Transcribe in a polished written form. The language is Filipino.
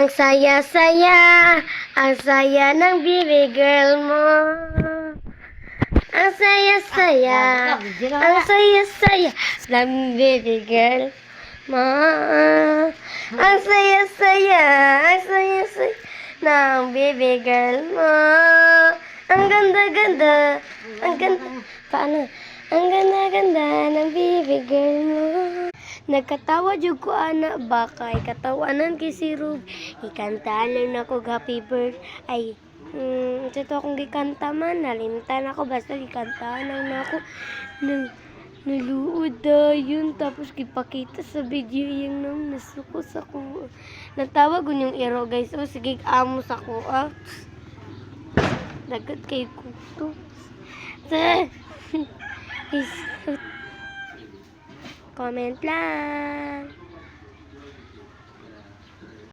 Ang saya-saya, ang saya ng baby girl mo. Ang saya-saya, ang saya-saya ng baby girl mo. Ang saya-saya, ang saya-saya ng baby girl mo. Ang ganda-ganda, ang ganda, paano? Ang ganda-ganda ng baby girl mo. Nagkatawa jud ko ana bakay katawanan kay si Rub. Ikantahan ako happy birthday. Ay, ito akong gikanta man. Nalimtan ako basta gikantahan lang na ako. Naluod yun. Tapos gipakita sa video yung nang nasuko sa ko. Natawa ko yung iro guys. O sige amos ako Dagat kay kuto. Comment lang.